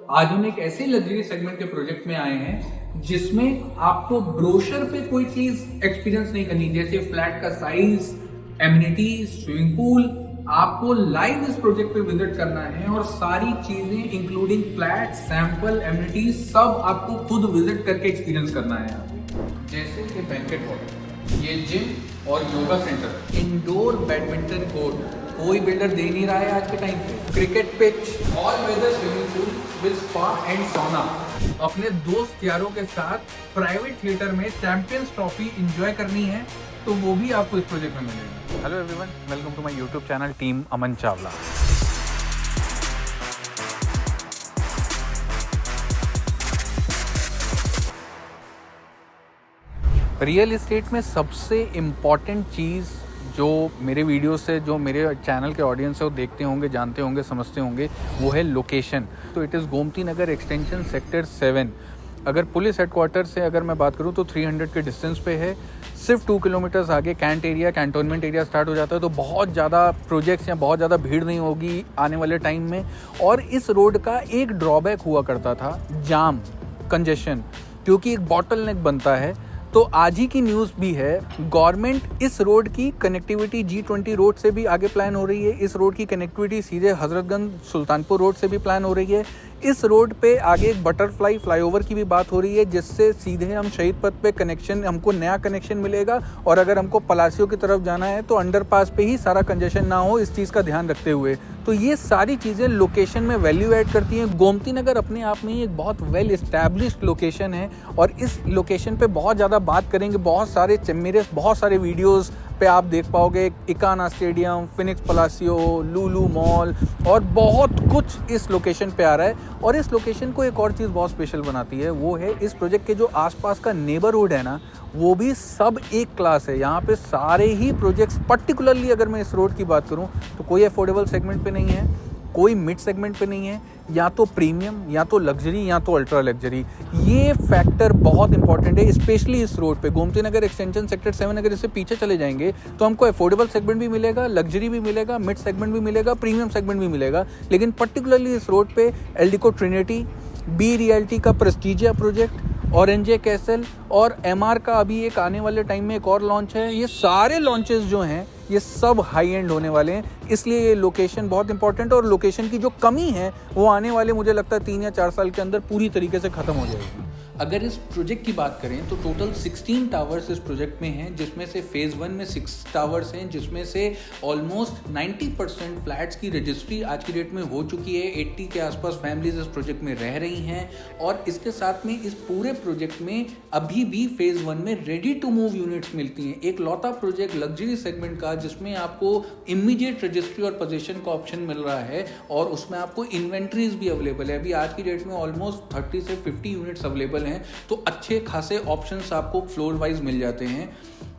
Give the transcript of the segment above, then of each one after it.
आज हम एक ऐसे लग्जरी सेगमेंट के प्रोजेक्ट में आए हैं जिसमें आपको ब्रोशर पे कोई चीज एक्सपीरियंस नहीं करनी, जैसे फ्लैट का साइज, एमिनिटीज, स्विमिंग पूल। आपको लाइव इस प्रोजेक्ट पे विजिट करना है और सारी चीजें इंक्लूडिंग फ्लैट, सैंपल, एमिनिटीज सब आपको खुद विजिट करके एक्सपीरियंस करना है यहाँ पे। जैसे कि बैंकेट हॉल, ये जिम और yoga centre, indoor badminton court कोई बिल्डर दे नहीं रहा है आज के टाइम पे, cricket pitch, all weather swimming pool with spa and sauna. अपने दोस्त यारों के साथ प्राइवेट थिएटर में चैंपियंस ट्रॉफी एंजॉय करनी है तो वो भी आपको इस प्रोजेक्ट में मिलेगा। Hello everyone, welcome to my YouTube channel team Aman Chawla. Real estate में सबसे इम्पॉर्टेंट चीज़ जो मेरे वीडियो से, जो मेरे चैनल के ऑडियंस है वो देखते होंगे, जानते होंगे, समझते होंगे, वो है लोकेशन। तो it is Gomti Nagar extension sector 7। अगर पुलिस हेडक्वार्टर से अगर मैं बात करूं तो 300 के डिस्टेंस पे है। सिर्फ 2 किलोमीटर्स आगे cantt area, cantonment area start हो जाता है। तो बहुत ज़्यादा प्रोजेक्ट्स या बहुत ज़्यादा भीड़ नहीं होगी आने वाले टाइम में। और इस रोड का एक ड्रॉबैक हुआ करता था, जाम, कंजेशन, क्योंकि एक बॉटल नेक बनता है। तो आज ही की न्यूज़ भी है, गवर्नमेंट इस रोड की कनेक्टिविटी G20 रोड से भी आगे प्लान हो रही है। इस रोड की कनेक्टिविटी सीधे हजरतगंज सुल्तानपुर रोड से भी प्लान हो रही है। इस रोड पे आगे एक बटरफ्लाई फ्लाईओवर की भी बात हो रही है, जिससे सीधे हम शहीद पथ पे कनेक्शन, हमको नया कनेक्शन मिलेगा। और अगर हमको पलासियों की तरफ जाना है तो अंडरपास पे ही सारा कंजेशन ना हो, इस चीज़ का ध्यान रखते हुए। तो ये सारी चीज़ें लोकेशन में वैल्यू ऐड करती हैं। गोमती नगर अपने आप में ही एक बहुत वेल इस्टेब्लिश्ड लोकेशन है और इस लोकेशन पे बहुत ज़्यादा बात करेंगे। मेरे बहुत सारे वीडियोस पे आप देख पाओगे इकाना स्टेडियम, फिनिक्स पलासियो, लुलु मॉल और बहुत कुछ इस लोकेशन पे आ रहा है। और इस लोकेशन को एक और चीज़ बहुत स्पेशल बनाती है, वो है इस प्रोजेक्ट के जो आसपास का नेबरहुड है ना, वो भी सब एक क्लास है। यहाँ पे सारे ही प्रोजेक्ट्स, पर्टिकुलरली अगर मैं इस रोड की बात करूँ तो कोई अफोर्डेबल सेगमेंट पे नहीं है, कोई मिड सेगमेंट पे नहीं है, या तो प्रीमियम, या तो लग्जरी, या तो अल्ट्रा लग्जरी। ये फैक्टर बहुत इंपॉर्टेंट है, स्पेशली इस रोड पे गोमती नगर एक्सटेंशन सेक्टर 7। अगर इससे पीछे चले जाएंगे तो हमको अफोर्डेबल सेगमेंट भी मिलेगा, लग्जरी भी मिलेगा, मिड सेगमेंट भी मिलेगा, प्रीमियम सेगमेंट भी मिलेगा। लेकिन पर्टिकुलरली इस रोड पे एल्डिको ट्रिनिटी, बी रियल्टी का प्रेस्टीजिया प्रोजेक्ट, ऑरेंजे कैसल और MR का अभी एक आने वाले टाइम में एक और लॉन्च है। ये सारे लॉन्चेस जो हैं ये सब हाई एंड होने वाले हैं, इसलिए ये लोकेशन बहुत इंपॉर्टेंट है। और लोकेशन की जो कमी है वो आने वाले, मुझे लगता है 3 या 4 साल के अंदर पूरी तरीके से खत्म हो जाएगी। अगर इस प्रोजेक्ट की बात करें तो टोटल 16 टावर्स इस प्रोजेक्ट में हैं, जिसमें से फेज़ 1 में 6 टावर्स हैं, जिसमें से ऑलमोस्ट 90% फ्लैट्स की रजिस्ट्री आज की डेट में हो चुकी है। 80 के आसपास फैमिलीज इस प्रोजेक्ट में रह रही हैं। और इसके साथ में इस पूरे प्रोजेक्ट में अभी भी फेज़ 1 में रेडी टू मूव यूनिट्स मिलती हैं। एक लौता प्रोजेक्ट लग्जरी सेगमेंट का जिसमें आपको इमीडिएट रजिस्ट्री और पोजीशन का ऑप्शन मिल रहा है, और उसमें आपको इन्वेंट्रीज भी अवेलेबल है। अभी आज की डेट में ऑलमोस्ट 30 से 50 यूनिट्स अवेलेबल हैं, तो अच्छे खासे ऑप्शंस आपको फ्लोर वाइज मिल जाते हैं।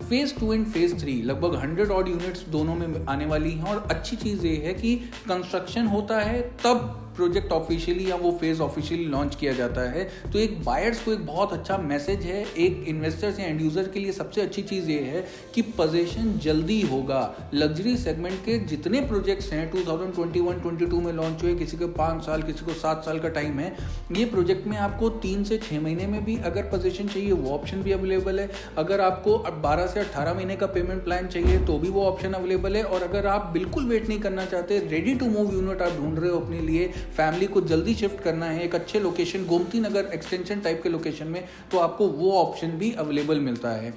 फेज 2 एंड फेज 3 लगभग 100 ऑड यूनिट्स दोनों में आने वाली हैं। और अच्छी चीज़ ये है कि कंस्ट्रक्शन होता है तब प्रोजेक्ट ऑफिशियली या वो फेज ऑफिशियली लॉन्च किया जाता है। तो एक बायर्स को एक बहुत अच्छा मैसेज है, एक इन्वेस्टर्स या एंड यूजर के लिए सबसे अच्छी चीज़ ये है कि पोजीशन जल्दी होगा। लग्जरी सेगमेंट के जितने प्रोजेक्ट्स हैं 2021-22 में लॉन्च हुए, किसी को 5 साल, किसी को 7 साल का टाइम है, ये प्रोजेक्ट में आपको 3 से 6 महीने में भी अगर पोजीशन चाहिए वो ऑप्शन भी अवेलेबल है। अगर आपको 12 से 18 महीने का पेमेंट प्लान चाहिए तो भी वो ऑप्शन अवेलेबल है। और अगर आप बिल्कुल वेट नहीं करना चाहते, रेडी टू मूव यूनिट आप ढूंढ रहे हो अपने लिए, फैमिली को जल्दी शिफ्ट करना है एक अच्छे location, Gomti Nagar extension type के लोकेशन में, तो आपको वो ऑप्शन भी अवेलेबल मिलता है।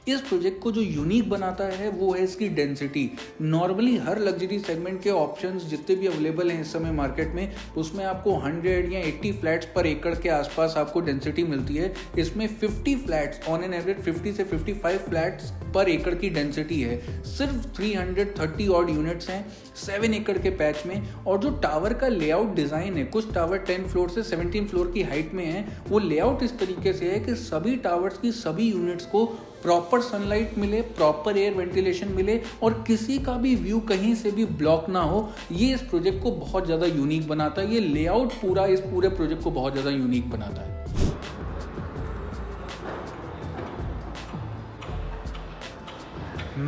इस प्रोजेक्ट को जो यूनिक बनाता है वो है इसकी डेंसिटी। नॉर्मली हर लग्जरी सेगमेंट के ऑप्शंस जितने भी अवेलेबल हैं इस समय मार्केट में, उसमें आपको 100 या 80 फ्लैट्स पर एकड़ के आसपास आपको डेंसिटी मिलती है। इसमें 50 फ्लैट्स ऑन एन एवरेज, 50 से 55 फ्लैट्स पर एकड़ की डेंसिटी है। सिर्फ 330 ऑड यूनिट्स हैं 7 एकड़ के पैच में। और जो टावर का लेआउट डिज़ाइन है, कुछ टावर 10 फ्लोर से 17 फ्लोर की हाइट में है, वो लेआउट इस तरीके से है कि सभी टावर्स की सभी यूनिट्स को प्रॉपर सनलाइट मिले, प्रॉपर एयर वेंटिलेशन मिले और किसी का भी व्यू कहीं से भी ब्लॉक ना हो। ये इस प्रोजेक्ट को बहुत ज़्यादा यूनिक बनाता है। ये लेआउट पूरा इस पूरे प्रोजेक्ट को बहुत ज़्यादा यूनिक बनाता है।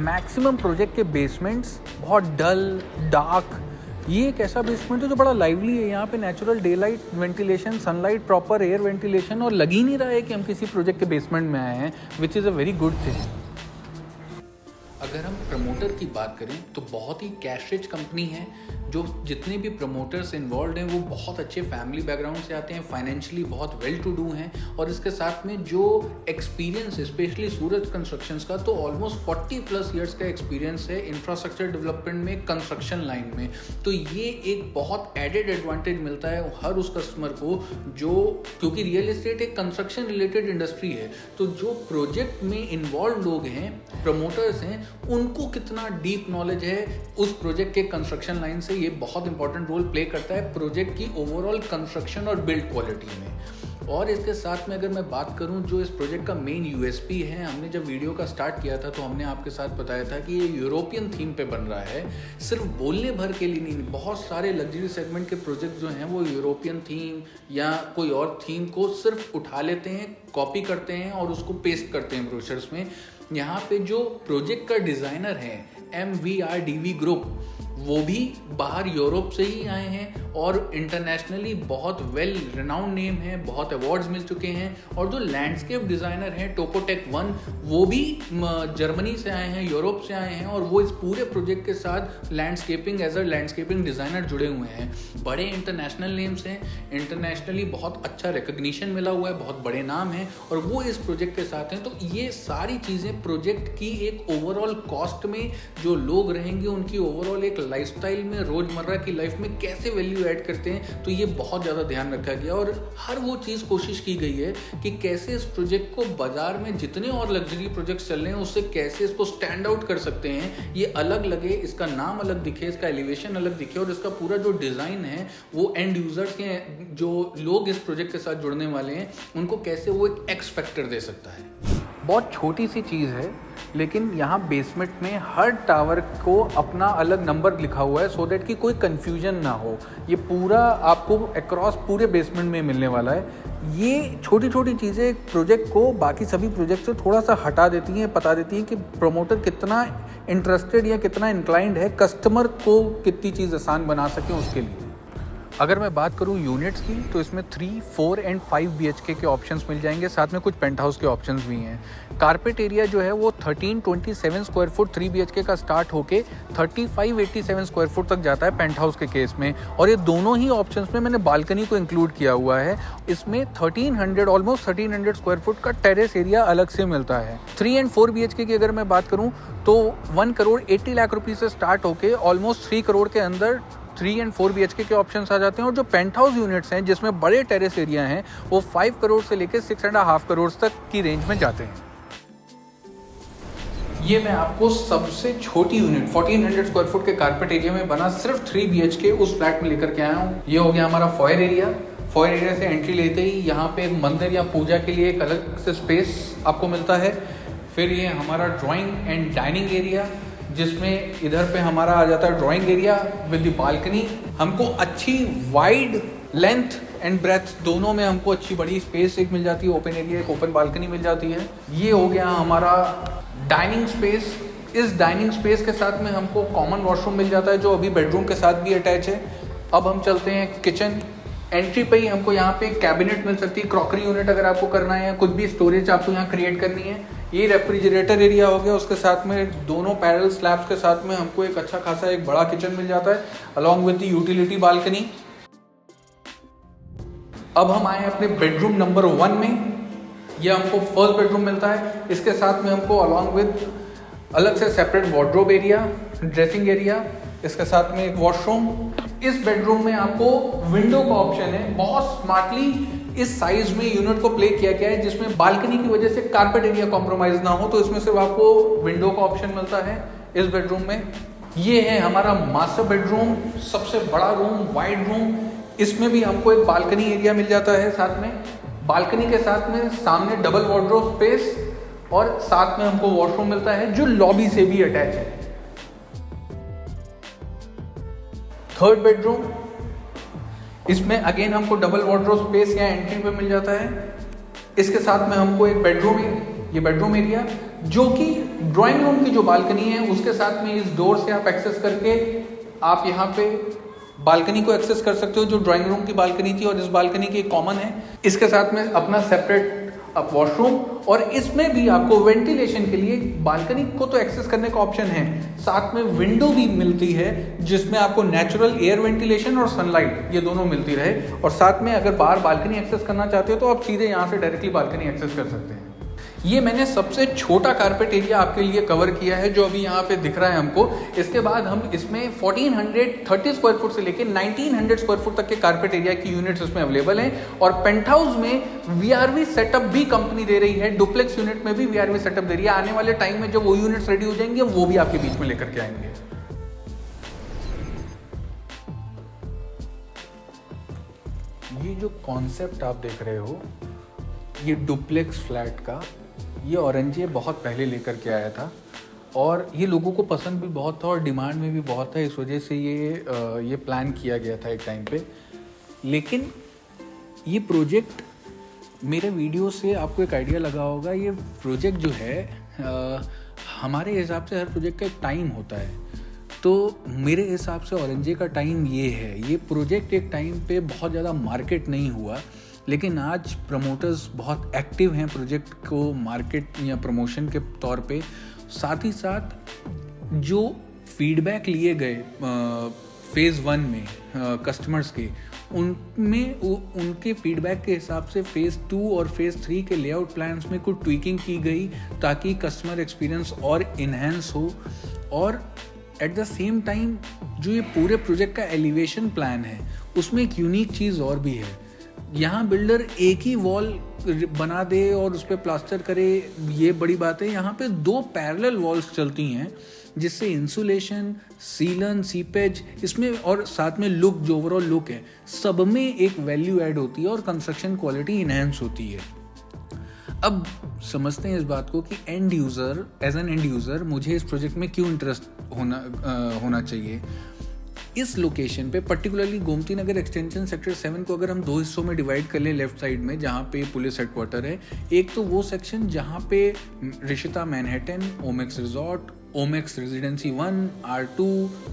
मैक्सिमम प्रोजेक्ट के बेसमेंट्स बहुत डल, डार्क ये एक ऐसा बेसमेंट है जो बड़ा लाइवली है। यहाँ पे natural day light ventilation, sunlight, proper air ventilation, और लग ही नहीं रहा है कि हम किसी प्रोजेक्ट के बेसमेंट में आए हैं, which is a very good thing. अगर हम प्रमोटर की बात करें तो बहुत ही कैश रिच कंपनी है। जो जितने भी प्रमोटर्स इन्वॉल्व हैं वो बहुत अच्छे फैमिली बैकग्राउंड से आते हैं, फाइनेंशियली बहुत वेल टू डू हैं, और इसके साथ में जो एक्सपीरियंस है स्पेशली सूरज कंस्ट्रक्शंस का, तो ऑलमोस्ट 40+ ईयर्स का एक्सपीरियंस है इंफ्रास्ट्रक्चर डेवलपमेंट में, कंस्ट्रक्शन लाइन में। तो ये एक बहुत एडेड एडवांटेज मिलता है हर उस कस्टमर को जो, क्योंकि रियल एस्टेट एक कंस्ट्रक्शन रिलेटेड इंडस्ट्री है, तो जो प्रोजेक्ट में इन्वॉल्व लोग हैं, प्रमोटर्स हैं, उनको कितना डीप नॉलेज है उस प्रोजेक्ट के कंस्ट्रक्शन लाइन से, ये बहुत इंपॉर्टेंट रोल प्ले करता है प्रोजेक्ट की ओवरऑल कंस्ट्रक्शन और बिल्ड क्वालिटी में। और इसके साथ में अगर मैं बात करूं जो इस प्रोजेक्ट का मेन यूएसपी है, हमने जब वीडियो का स्टार्ट किया था तो हमने आपके साथ बताया था कि ये यूरोपियन थीम पे बन रहा है। सिर्फ बोलने भर के लिए नहीं, बहुत सारे लग्जरी सेगमेंट के प्रोजेक्ट जो हैं वो यूरोपियन थीम या कोई और थीम को सिर्फ उठा लेते हैं, कॉपी करते हैं और उसको पेस्ट करते हैं ब्रोशर्स में। यहाँ पे जो प्रोजेक्ट का डिज़ाइनर है MVRDV ग्रुप, वो भी बाहर यूरोप से ही आए हैं और इंटरनेशनली बहुत वेल रिनाउंड नेम है, बहुत अवार्ड्स मिल चुके हैं। और जो लैंडस्केप डिज़ाइनर हैं टोपोटेक 1, वो भी जर्मनी से आए हैं, यूरोप से आए हैं, और वो इस पूरे प्रोजेक्ट के साथ landscaping as a landscaping designer जुड़े हुए हैं। बड़े इंटरनेशनल नेम्स हैं, इंटरनेशनली बहुत अच्छा रिकग्निशन मिला हुआ है, बहुत बड़े नाम हैं, और वो इस प्रोजेक्ट के साथ हैं। तो ये सारी चीज़ें प्रोजेक्ट की एक ओवरऑल कॉस्ट में, जो लोग रहेंगे उनकी ओवरऑल एक लाइफस्टाइल में, रोजमर्रा की लाइफ में कैसे वैल्यू ऐड करते हैं, तो ये बहुत ज़्यादा ध्यान रखा गया। और हर वो चीज़ कोशिश की गई है कि कैसे इस प्रोजेक्ट को बाजार में जितने और लग्जरी प्रोजेक्ट्स चल रहे हैं उससे कैसे इसको स्टैंड आउट कर सकते हैं, ये अलग लगे, इसका नाम अलग दिखे, इसका एलिवेशन अलग दिखे, और इसका पूरा जो डिज़ाइन है वो एंड यूजर्स के, जो लोग इस प्रोजेक्ट के साथ जुड़ने वाले हैं, उनको कैसे वो एक एक्स फैक्टर दे सकता है। बहुत छोटी सी चीज़ है, लेकिन यहाँ बेसमेंट में हर टावर को अपना अलग नंबर लिखा हुआ है, सो दैट कि कोई कन्फ्यूजन ना हो। ये पूरा आपको अक्रॉस पूरे बेसमेंट में मिलने वाला है। ये छोटी छोटी चीज़ें प्रोजेक्ट को बाकी सभी प्रोजेक्ट से थोड़ा सा हटा देती हैं, बता देती हैं कि प्रमोटर कितना इंटरेस्टेड या कितना इंक्लाइंड है कस्टमर को कितनी चीज़ आसान बना सकें उसके लिए। अगर मैं बात करूं यूनिट्स की, तो इसमें 3, 4 एंड 5 BHK के ऑप्शंस मिल जाएंगे, साथ में कुछ पेंट हाउस के ऑप्शंस भी हैं। कारपेट एरिया जो है वो 1327 स्क्वायर फुट 3 BHK का स्टार्ट होके 3587 स्क्वायर फुट तक जाता है पेंट हाउस के केस में। और ये दोनों ही ऑप्शंस में मैंने बालकनी को इंक्लूड किया हुआ है। इसमें 1300 स्क्वायर फुट का टेरेस एरिया अलग से मिलता है। 3 एंड 4 BHK की अगर मैं बात करूँ तो 1 करोड़ 80 लाख रुपये से स्टार्ट होके ऑलमोस्ट 3 करोड़ के अंदर 3 एंड 4 BHK के ऑप्शंस आ जाते हैं। और जो पेंट हाउस यूनिट्स हैं जिसमें बड़े टेरेस एरिया हैं, वो 5 करोड़ से लेकर 6.5 करोड़ तक की रेंज में जाते हैं। ये मैं आपको सबसे छोटी यूनिट 1400 स्क्वायर फुट के कारपेट एरिया में बना सिर्फ 3 BHK उस फ्लैट में लेकर के आया हूँ। ये हो गया हमारा फॉयर एरिया। फॉयर एरिया से एंट्री लेते ही यहाँ पे एक मंदिर या पूजा के लिए एक अलग से स्पेस आपको मिलता है। फिर ये हमारा ड्राइंग एंड डाइनिंग एरिया, जिसमें इधर पे हमारा आ जाता है drawing area with the balcony. हमको अच्छी वाइड लेंथ एंड ब्रेथ दोनों में हमको अच्छी बड़ी स्पेस एक मिल जाती है, ओपन एरिया, एक ओपन बालकनी मिल जाती है। ये हो गया हमारा डाइनिंग स्पेस। इस डाइनिंग स्पेस के साथ में हमको कॉमन वॉशरूम मिल जाता है जो अभी बेडरूम के साथ भी अटैच है। अब हम चलते हैं किचन। एंट्री पे ही हमको यहाँ पे कैबिनेट मिल सकती है, क्रॉकरी यूनिट अगर आपको करना है या कुछ भी स्टोरेज आपको यहाँ क्रिएट करनी है। ये रेफ्रिजरेटर एरिया हो गया, उसके साथ में दोनों पैरेलल स्लैब्स के साथ में हमको एक अच्छा खासा एक बड़ा किचन मिल जाता है along with the utility balcony. अब हम आए अपने बेडरूम नंबर 1 में। यह हमको फर्स्ट बेडरूम मिलता है। इसके साथ में हमको अलॉन्ग विद अलग से separate wardrobe area, dressing area, इसके साथ में एक वॉशरूम। इस बेडरूम में आपको विंडो का ऑप्शन है। बहुत स्मार्टली इस साइज में यूनिट को प्ले किया गया है, जिसमें बालकनी की वजह से कारपेट एरिया कॉम्प्रोमाइज ना हो, तो इसमें सिर्फ आपको विंडो का ऑप्शन मिलता है इस बेडरूम में। ये है हमारा मास्टर बेडरूम, सबसे बड़ा रूम, वाइड रूम। इसमें भी हमको एक बालकनी एरिया मिल जाता है साथ में। बालकनी के साथ में सामने डबल वार्डरोब स्पेस और साथ में हमको वॉशरूम मिलता है जो लॉबी से भी अटैच है। थर्ड बेडरूम, इसमें अगेन हमको डबल वार्डरोब स्पेस या एंट्री पे मिल जाता है। इसके साथ में हमको एक बेडरूम है, ये बेडरूम एरिया, जो कि ड्राइंग रूम की जो बालकनी है उसके साथ में इस डोर से आप एक्सेस करके आप यहाँ पे बालकनी को एक्सेस कर सकते हो, जो ड्राइंग रूम की बालकनी थी और इस बालकनी की कॉमन है। इसके साथ में अपना सेपरेट वॉशरूम, और इसमें भी आपको वेंटिलेशन के लिए बालकनी को तो एक्सेस करने का ऑप्शन है, साथ में विंडो भी मिलती है जिसमें आपको नेचुरल एयर वेंटिलेशन और सनलाइट ये दोनों मिलती रहे। और साथ में अगर बाहर बालकनी एक्सेस करना चाहते हो तो आप सीधे यहाँ से डायरेक्टली बालकनी एक्सेस कर सकते हैं। ये मैंने सबसे छोटा कारपेट एरिया आपके लिए कवर किया है जो अभी यहाँ पे दिख रहा है हमको। इसके बाद हम इसमें 1430 स्क्वायर फुट से लेके 1900 स्क्वायर फुट तक के कारपेट एरिया की यूनिट्स इसमें अवेलेबल हैं। और पेंट हाउस में वीआरवी सेटअप भी कंपनी दे रही है, डुप्लेक्स यूनिट में भी वीआरवी सेटअप दे रही है। आने वाले टाइम में जब वो यूनिट्स रेडी हो जाएंगे वो भी आपके बीच में लेकर के आएंगे। ये जो कॉन्सेप्ट आप देख रहे हो, ये डुप्लेक्स फ्लैट का, ये औरंजे बहुत पहले लेकर के आया था और ये लोगों को पसंद भी बहुत था और डिमांड में भी बहुत था, इस वजह से ये प्लान किया गया था एक टाइम पे। लेकिन ये प्रोजेक्ट, मेरे वीडियो से आपको एक आइडिया लगा होगा, ये प्रोजेक्ट जो है हमारे हिसाब से हर प्रोजेक्ट का एक टाइम होता है। तो मेरे हिसाब से औरंजे का टाइम ये है। ये प्रोजेक्ट एक टाइम पे बहुत ज़्यादा मार्केट नहीं हुआ, लेकिन आज प्रमोटर्स बहुत एक्टिव हैं प्रोजेक्ट को मार्केट या प्रमोशन के तौर पे। साथ ही साथ जो फीडबैक लिए गए फेज़ 1 में कस्टमर्स के, उनमें उनके फीडबैक के हिसाब से फेज़ 2 और फेज़ 3 के लेआउट प्लान्स में कुछ ट्विकिंग की गई ताकि कस्टमर एक्सपीरियंस और इन्हेंस हो। और एट द सेम टाइम जो ये पूरे प्रोजेक्ट का एलिवेशन प्लान है उसमें एक यूनिक चीज़ और भी है। यहाँ बिल्डर एक ही वॉल बना दे और उस पर प्लास्टर करे, ये बड़ी बात है। यहाँ पे 2 पैरेलल वॉल्स चलती हैं जिससे इंसुलेशन, सीलन, सीपेज इसमें और साथ में लुक, जो ओवरऑल लुक है, सब में एक वैल्यू ऐड होती है और कंस्ट्रक्शन क्वालिटी इनहेंस होती है। अब समझते हैं इस बात को कि end user, as an end user मुझे इस प्रोजेक्ट में क्यों इंटरेस्ट होना चाहिए। इस लोकेशन पे particularly Gomti Nagar extension sector 7 को अगर हम 2 हिस्सों में डिवाइड कर लें, लेफ्ट साइड में जहाँ पे पुलिस हेडक्वार्टर है, एक तो वो सेक्शन जहाँ पे Rishita Manhattan, Omaxe resort, Omaxe residency 1, R2,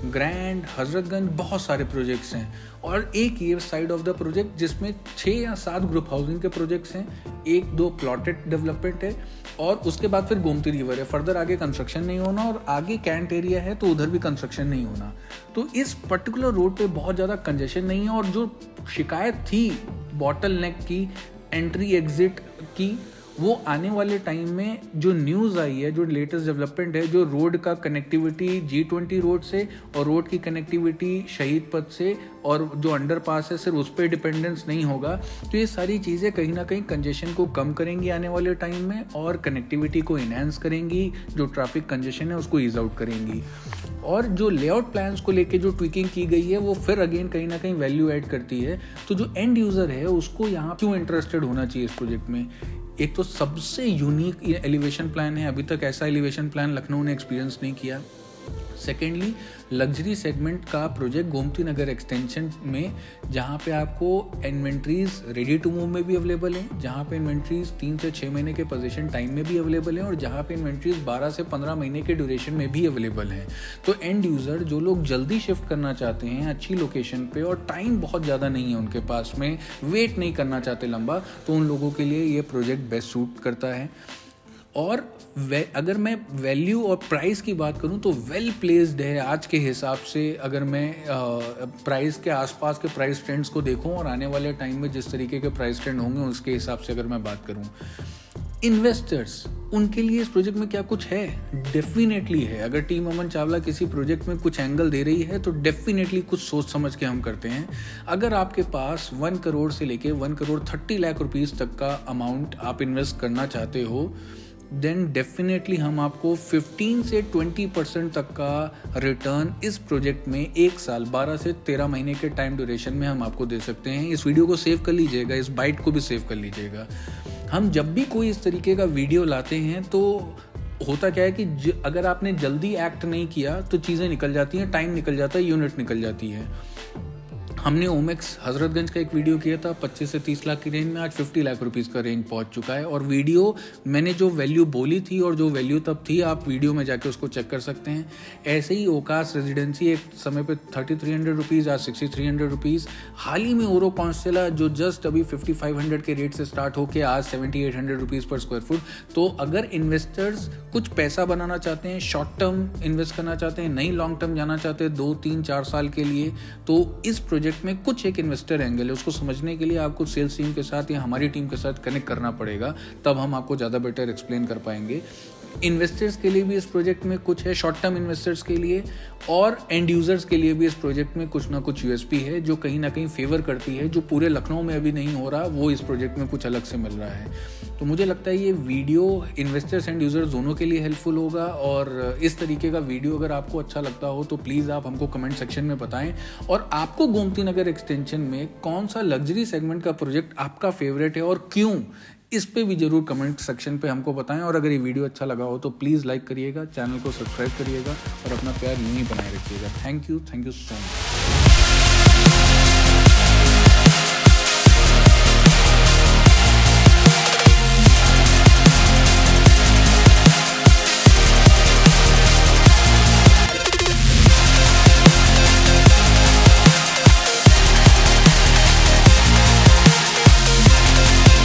grand, Hazratganj, बहुत सारे प्रोजेक्ट्स हैं। और एक ये साइड ऑफ द प्रोजेक्ट जिसमें 6 या 7 ग्रुप हाउसिंग के प्रोजेक्ट्स हैं, 1-2 प्लॉटेड डेवलपमेंट है, और उसके बाद फिर गोमती रिवर है। फर्दर आगे कंस्ट्रक्शन नहीं होना, और आगे कैंट एरिया है तो उधर भी कंस्ट्रक्शन नहीं होना। तो इस पर्टिकुलर रोड पे बहुत ज़्यादा कंजेशन नहीं है। और जो शिकायत थी बॉटल नेक की, एंट्री एग्जिट की, वो आने वाले टाइम में जो न्यूज़ आई है, जो लेटेस्ट डेवलपमेंट है, जो रोड का कनेक्टिविटी G20 रोड से और रोड की कनेक्टिविटी शहीद पथ से और जो अंडरपास है सिर्फ उस पर डिपेंडेंस नहीं होगा। तो ये सारी चीज़ें कहीं ना कहीं कंजेशन को कम करेंगी आने वाले टाइम में और कनेक्टिविटी को इन्हेंस करेंगी, जो ट्रैफिक कंजेशन है उसको ईज आउट करेंगी। और जो लेआउट प्लान्स को लेके जो ट्विकिंग की गई है वो फिर अगेन कहीं ना कहीं वैल्यू ऐड करती है। तो जो एंड यूज़र है उसको यहाँ क्यों इंटरेस्टेड होना चाहिए इस प्रोजेक्ट में। एक तो सबसे यूनिक एलिवेशन प्लान है, अभी तक ऐसा एलिवेशन प्लान लखनऊ ने एक्सपीरियंस नहीं किया। सेकेंडली, लग्जरी सेगमेंट का प्रोजेक्ट गोमती नगर एक्सटेंशन में, जहाँ पे आपको इन्वेंट्रीज रेडी टू मूव में भी अवेलेबल है, जहाँ पे इन्वेंट्रीज 3 से 6 महीने के पोजीशन टाइम में भी अवेलेबल है, और जहाँ पे इन्वेंट्रीज 12 से 15 महीने के ड्यूरेशन में भी अवेलेबल हैं। तो एंड यूज़र जो लोग जल्दी शिफ्ट करना चाहते हैं अच्छी लोकेशन पे और टाइम बहुत ज़्यादा नहीं है उनके पास में, वेट नहीं करना चाहते लंबा, तो उन लोगों के लिए ये प्रोजेक्ट बेस्ट सूट करता है। और अगर मैं वैल्यू और प्राइस की बात करूं तो वेल प्लेस्ड है आज के हिसाब से। अगर मैं प्राइस के आसपास के प्राइस ट्रेंड्स को देखूं और आने वाले टाइम में जिस तरीके के प्राइस ट्रेंड होंगे उसके हिसाब से अगर मैं बात करूं, इन्वेस्टर्स उनके लिए इस प्रोजेक्ट में क्या कुछ है? डेफिनेटली है। अगर टीम अमन चावला किसी प्रोजेक्ट में कुछ एंगल दे रही है तो डेफिनेटली कुछ सोच समझ के हम करते हैं। अगर आपके पास 1 करोड़ से लेके 1 करोड़ 30 लाख रुपीस तक का अमाउंट आप इन्वेस्ट करना चाहते हो, देन डेफिनेटली हम आपको 15 से 20% तक का रिटर्न इस प्रोजेक्ट में 1 साल 12 से 13 महीने के टाइम ड्यूरेशन में हम आपको दे सकते हैं। इस वीडियो को सेव कर लीजिएगा, इस बाइट को भी सेव कर लीजिएगा। हम जब भी कोई इस तरीके का वीडियो लाते हैं तो होता क्या है कि अगर आपने जल्दी एक्ट नहीं किया तो चीज़ें निकल जाती हैं, टाइम निकल जाता है, यूनिट निकल जाती है। हमने ओमेक्स हजरतगंज का एक वीडियो किया था 25 से 30 लाख की रेंज में, आज 50 लाख रुपीज़ का रेंज पहुंच चुका है। और वीडियो मैंने जो वैल्यू बोली थी और जो वैल्यू तब थी, आप वीडियो में जाके उसको चेक कर सकते हैं। ऐसे ही ओकास रेजिडेंसी एक समय पे 3300 रुपीज़, आज 6300 रुपीज़। हाल ही में ओरो कॉन्स्टेला जो जस्ट अभी 5500 के रेट से स्टार्ट होकर आज 7800 रुपीज़ पर स्क्वायर फुट। तो अगर इन्वेस्टर्स कुछ पैसा बनाना चाहते हैं, शॉर्ट टर्म इन्वेस्ट करना चाहते हैं, नहीं लॉन्ग टर्म जाना चाहते हैं 2, 3, 4 साल के लिए, तो इस प्रोजेक्ट में कुछ एक इन्वेस्टर एंगल है, उसको समझने के लिए आपको सेल्स टीम के साथ या हमारी टीम के साथ कनेक्ट करना पड़ेगा, तब हम आपको ज़्यादा बेटर एक्सप्लेन कर पाएंगे। इन्वेस्टर्स के लिए भी इस प्रोजेक्ट में कुछ है, शॉर्ट टर्म इन्वेस्टर्स के लिए और एंड यूजर्स के लिए भी इस प्रोजेक्ट में कुछ ना कुछ यूएसपी है जो कहीं ना कहीं फेवर करती है, जो पूरे लखनऊ में अभी नहीं हो रहा, वो इस प्रोजेक्ट में कुछ अलग से मिल रहा है। तो मुझे लगता है ये वीडियो इन्वेस्टर्स एंड यूजर्स दोनों के लिए हेल्पफुल होगा। और इस तरीके का वीडियो अगर आपको अच्छा लगता हो तो प्लीज़ आप हमको कमेंट सेक्शन में बताएं। और आपको गोमती नगर एक्सटेंशन में कौन सा लग्जरी सेगमेंट का प्रोजेक्ट आपका फेवरेट है और क्यों, इस पे भी जरूर कमेंट सेक्शन पे हमको बताएं। और अगर ये वीडियो अच्छा लगा हो तो प्लीज़ लाइक करिएगा, चैनल को सब्सक्राइब करिएगा और अपना प्यार यूं ही बनाए रखिएगा। Thank you so much.